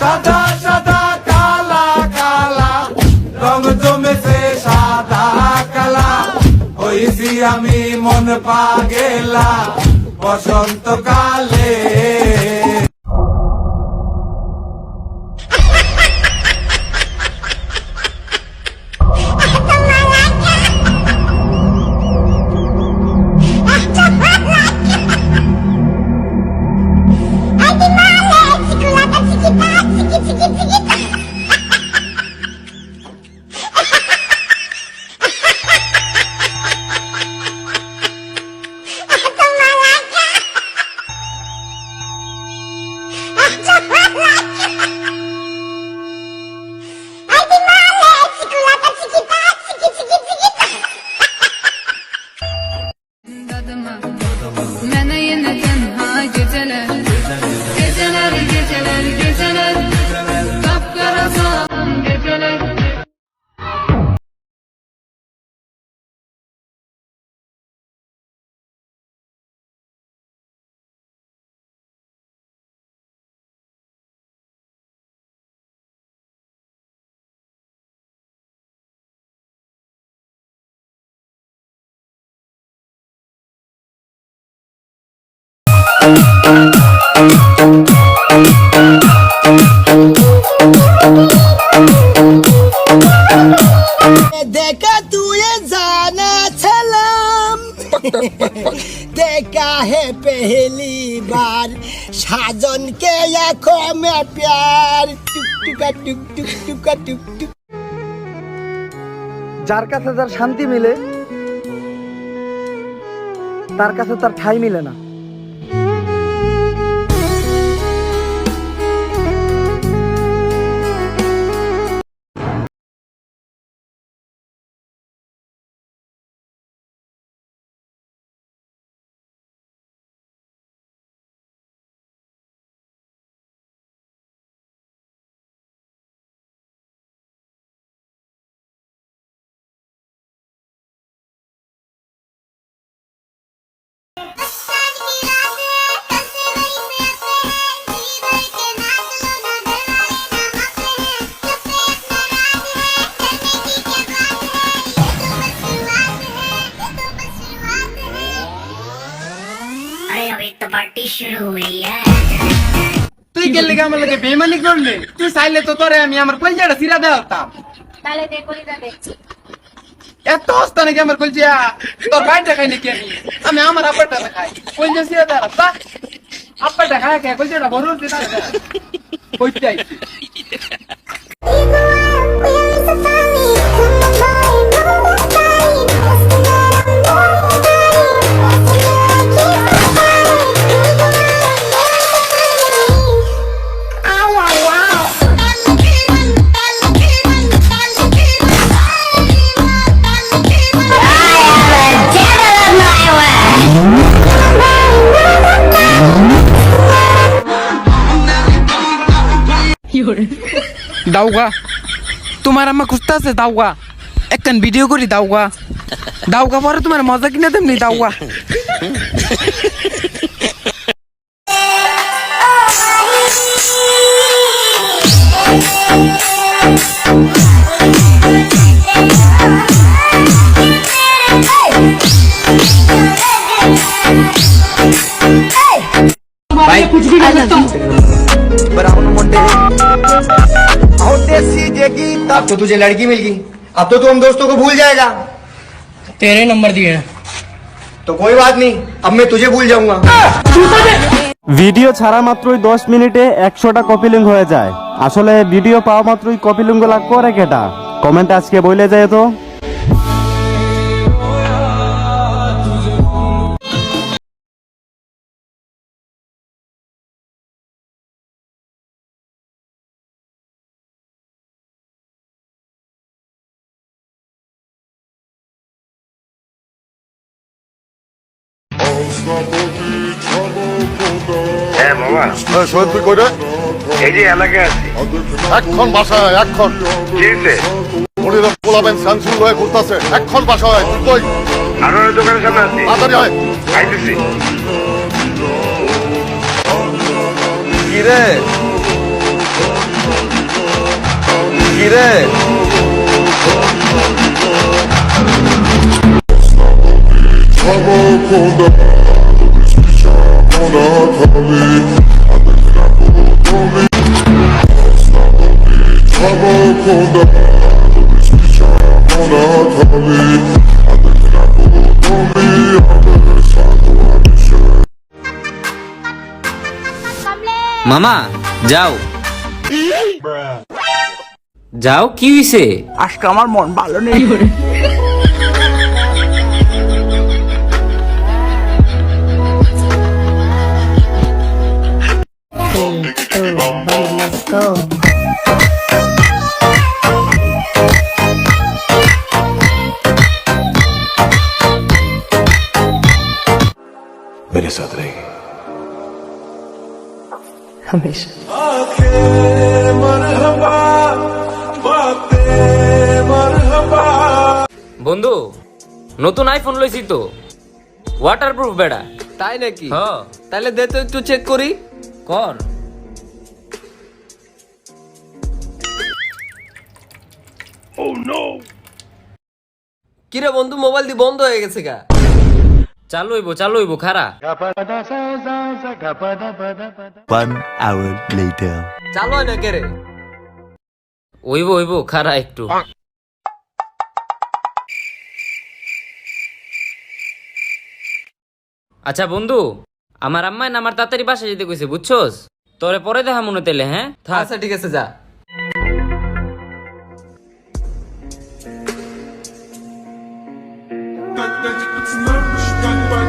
সাদা সাদা কালা কালা রং জমেছে সাদা কালা হইছি আমি মন পাগেলা বসন্তকালে। Mene yine tenha geceler, geceler, geceler, geceler, kapkara soğan geceler. देखा तू ये जाना सलाम देखा है पहली बार साजन के आंखों में प्यार टुक टुका टुक टुक टुका टुक टुक। যার কাছে যার শান্তি মিলে তার কাছে তার ঠাঁই মিলে না। अभी तो पार्टी शुरू हुई है। তুই গেলে আমার লাগে বেমানি করলে তুই চাইলে তো তোরে আমি আমার কলজাটা সিরা দেওয়াতাম। তাহলে দেখলি না দেখছি এত অস্তা নাকি আমার কলজা তোর বাইরটা খাই নাকি আমি আমার আব্বারটা খাই কলজা সিরা দেওয়া আব্বারটা খাই খাই কলজাটা বড় হচ্ছে তাহলে কইতে আইছি। দাওগা তোমার আম্মা খুঁজতে আছে দাওগা একখান ভিডিও করি দাওগা দাওগা পরে তোমার মজা কিনে তেমনি দাওগা। भाई कुछ भी कर सकता हूँ। ब्राउन मुंडे और देसी जेगी। अब तो तुझे लड़की मिल गई, अब तो तू हम दोस्तों को भूल जाएगा। तेरे नंबर दिए तो कोई बात नहीं, अब मैं तुझे भूल जाऊंगा। ভিডিও ছাড়া মাত্রই 10 মিনিটে 100টা কপি লিঙ্ক হয়ে যায়। আসলে ভিডিও পাওয়া মাত্রই কপি লিঙ্ক লাগ করে কেটা কমেন্ট আজকে বলে যায় তো। হ্যাঁ মামা শহীদ তুই কইরে এই যে এলাকায় আছি এখন বাসায় এখন কি হয়েছে মনিরা পোলাবেন সানসুল হয়ে ঘুরতেছে এখন বাসায় তুই কই আরো দোকানের সামনে আছি তাড়াতাড়ি হয় আইতেছি কি রে কি রে মামা যাও যাও, কি হইছে? আজকে আমার মন ভালো নেই। मेरे साथ रहेगी हमेशा। বন্ধু নতুন আইফোন লইছি তো, ওয়াটারপ্রুফ বেড়া। তাই নাকি? হ্যাঁ, তাহলে দে তো একটু চেক করি। কর। কিরে বন্ধু, মোবাইল দি বন্ধ হয়ে গেছে গা? চালু হইব খারা। চালু হয় না কে রে? হইব খারা একটু। আচ্ছা বন্ধু, আমার আম্মাই না আমার তাড়াতাড়ি বাসা যেতে কইছে, বুঝছস? তোরে পরে দেখা মনে তেলে। হ্যাঁ আচ্ছা ঠিক আছে, যা। Пацанам,